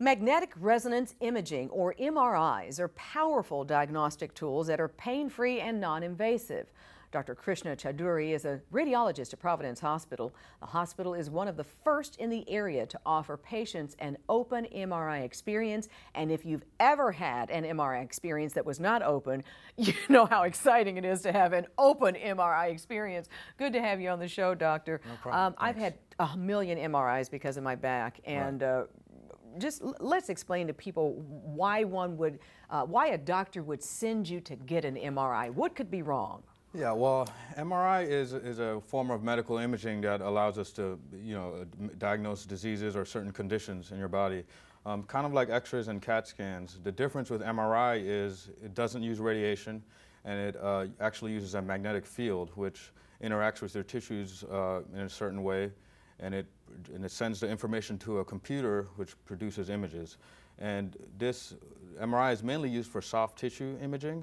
Magnetic resonance imaging, or MRIs, are powerful diagnostic tools that are pain-free and non-invasive. Dr. Krishna Chaudhri is a radiologist at Providence Hospital. The hospital is one of the first in the area to offer patients an open MRI experience. And if you've ever had an MRI experience that was not open, you know how exciting it is to have an open MRI experience. Good to have you on the show, Doctor. No problem. I've had a million MRIs because of my back, and just let's explain to people why why a doctor would send you to get an MRI. What could be wrong? Yeah, well, MRI is a form of medical imaging that allows us to, diagnose diseases or certain conditions in your body. Kind of like X-rays and CAT scans. The difference with MRI is it doesn't use radiation, and it actually uses a magnetic field, which interacts with your tissues in a certain way, and it sends the information to a computer, which produces images. And this MRI is mainly used for soft tissue imaging,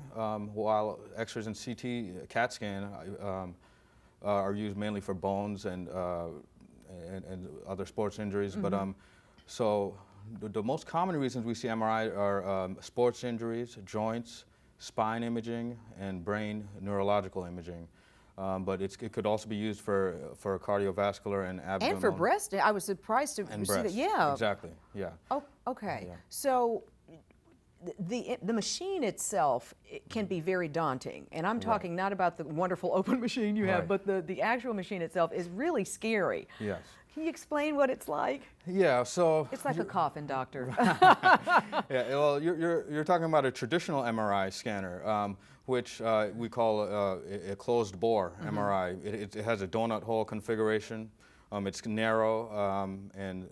while X-rays and CT, CAT scan are used mainly for bones and other sports injuries. Mm-hmm. But so the most common reasons we see MRI are sports injuries, joints, spine imaging, and brain neurological imaging. But it could also be used for cardiovascular and abdominal. And for breast. I was surprised to see that. Yeah. Exactly. Yeah. Oh, okay. Yeah. So the machine itself can be very daunting, and I'm talking not about the wonderful open machine you have, but the actual machine itself is really scary. Yes. Can you explain what it's like? Yeah, so it's like a coffin, doctor. Yeah, well, you're talking about a traditional MRI scanner, which we call a closed bore MRI. It has a donut hole configuration. It's narrow, and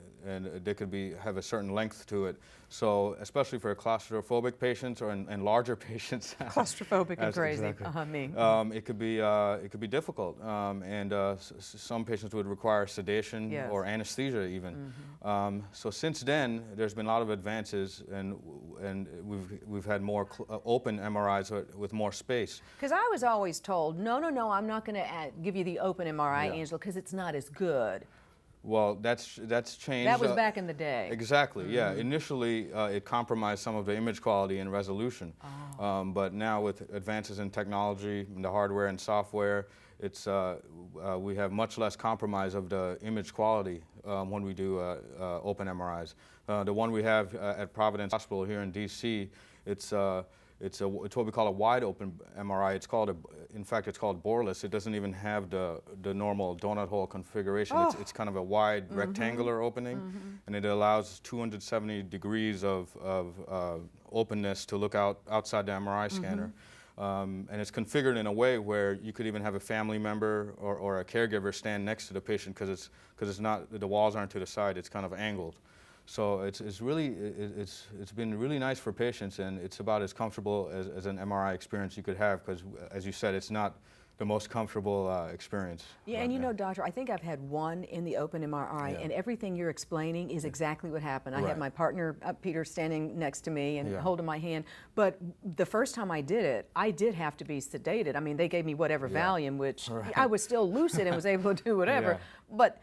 they could have a certain length to it. So, especially for claustrophobic patients and larger patients, claustrophobic and crazy, exactly. Me. It could be difficult, and some patients would require sedation or anesthesia even. So since then, there's been a lot of advances, and we've had more open MRIs with more space. Because I was always told, no, I'm not going to give you the open MRI, Angela, because it's not as good. Well, that's changed. That was back in the day. Exactly, yeah. Initially, it compromised some of the image quality and resolution. But now with advances in technology, in the hardware and software, we have much less compromise of the image quality when we do open MRIs. The one we have at Providence Hospital here in D.C., it's what we call a wide open MRI. In fact, it's called boreless. It doesn't even have the normal donut hole configuration. It's kind of a wide rectangular opening, and it allows 270 degrees of openness to look outside the MRI scanner. And it's configured in a way where you could even have a family member or a caregiver stand next to the patient because the walls aren't to the side. It's kind of angled. So it's been really nice for patients, and it's about as comfortable as an MRI experience you could have, because as you said, it's not the most comfortable experience. Yeah, and you know, doctor, I think I've had one in the open MRI, and everything you're explaining is exactly what happened. I had my partner, Peter, standing next to me and holding my hand, but the first time I did have to be sedated. I mean, they gave me whatever Valium, which I was still lucid and was able to do whatever, but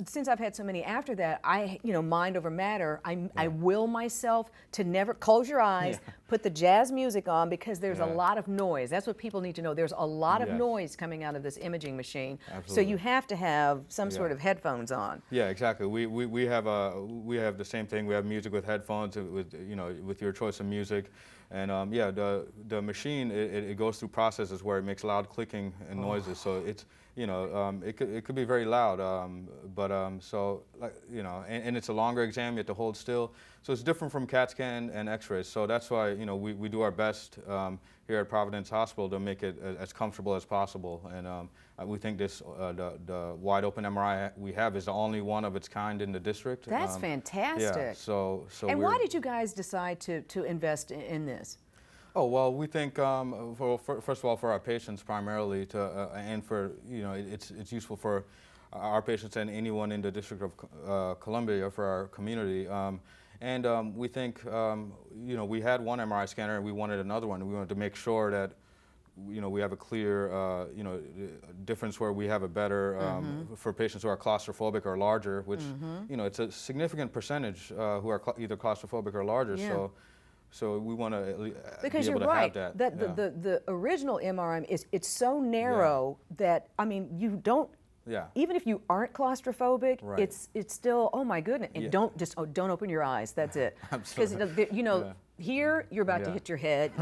since I've had so many after that, mind over matter, I will myself to never close your eyes, put the jazz music on, because there's a lot of noise. That's what people need to know. There's a lot of noise coming out of this imaging machine. Absolutely. So you have to have some sort of headphones on. Yeah, exactly. We have the same thing. We have music with headphones with your choice of music. And the machine, it goes through processes where it makes loud clicking and noises. So it's it could be very loud, and it's a longer exam. You have to hold still, so it's different from CAT scan and X-rays. So that's why we do our best here at Providence Hospital to make it as comfortable as possible. And we think the wide open MRI we have is the only one of its kind in the district. That's fantastic. Yeah. So and why did you guys decide to invest in this? Oh, well, we think, first of all, for our patients primarily, and for, it's useful for our patients and anyone in the District of Columbia, for our community. We think, we had one MRI scanner and we wanted another one. We wanted to make sure that we have a clear, difference where we have a better, for patients who are claustrophobic or larger, which, it's a significant percentage who are either claustrophobic or larger. Yeah. So we want to because be able you're to right, have that. the original MRI it's so narrow that, I mean, you don't, even if you aren't claustrophobic, it's still, oh my goodness, and don't open your eyes, that's it. Because here you're about to hit your head.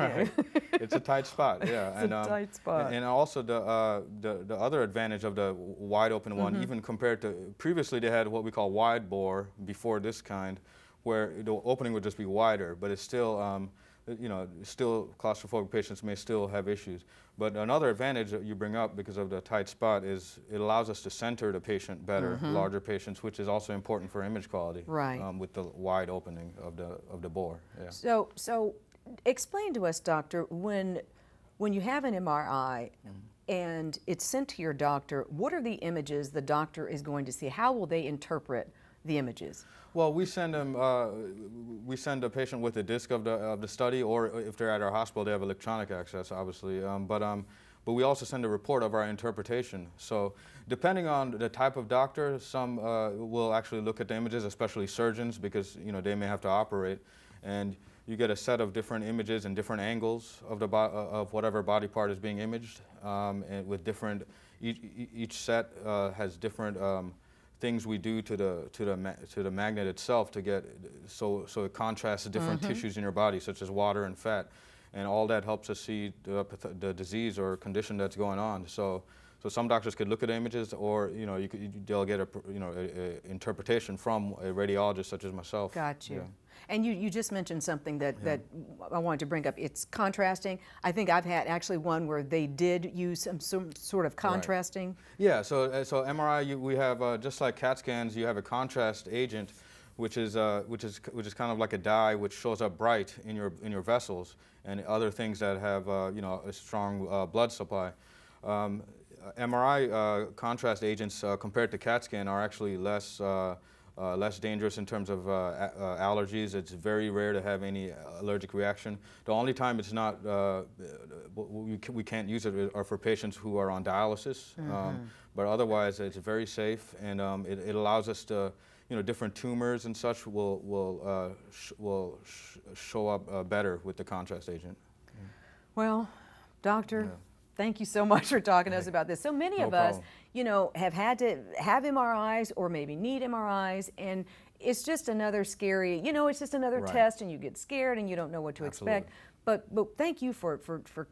It's a tight spot, It's a tight spot. And also the other advantage of the wide open one, even compared to, previously they had what we call wide bore before this kind, where the opening would just be wider, but it's still, still claustrophobic patients may still have issues. But another advantage that you bring up because of the tight spot is it allows us to center the patient better, larger patients, which is also important for image quality. Right. With the wide opening of the bore. Yeah. So explain to us, doctor, when you have an MRI and it's sent to your doctor, what are the images the doctor is going to see? How will they interpret the images? Well, we send them. We send a patient with a disc of the study, or if they're at our hospital, they have electronic access, obviously. But we also send a report of our interpretation. So, depending on the type of doctor, some will actually look at the images, especially surgeons, because they may have to operate, and you get a set of different images and different angles of of whatever body part is being imaged, and with different. Each set has different. Things we do to the magnet itself to get so it contrasts the different tissues in your body, such as water and fat, and all that helps us see the disease or condition that's going on. So some doctors could look at the images, or they'll get a interpretation from a radiologist such as myself. Got you. Yeah. And you just mentioned something that I wanted to bring up. It's contrasting. I think I've had actually one where they did use some sort of contrasting. Right. Yeah, so MRI, we have, just like CAT scans, you have a contrast agent, which is kind of like a dye which shows up bright in your vessels and other things that have a strong blood supply. MRI contrast agents compared to CAT scan are actually less dangerous in terms of allergies. It's very rare to have any allergic reaction. The only time it's not, we can't use it are for patients who are on dialysis. But otherwise, it's very safe, and it allows us to, different tumors and such will show up better with the contrast agent. Well, doctor. Thank you so much for talking to us about this. So many of us, have had to have MRIs or maybe need MRIs, and it's just another scary, it's just another test, and you get scared and you don't know what to expect. But thank you for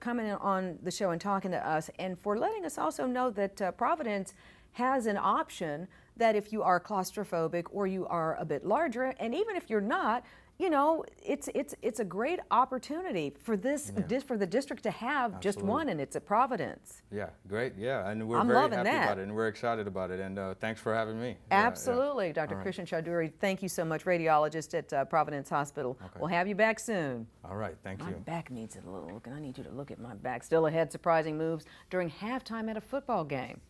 coming on the show and talking to us, and for letting us also know that Providence has an option that if you are claustrophobic or you are a bit larger, and even if you're not, it's a great opportunity for for the district to have just one, and it's at Providence. Yeah, great. Yeah, and we're very happy about it, and we're excited about it. And thanks for having me. Absolutely, Dr. Krishna Chaudhri. Thank you so much, radiologist at Providence Hospital. Okay. We'll have you back soon. All right, thank you. My back needs a little look, and I need you to look at my back. Still ahead, surprising moves during halftime at a football game.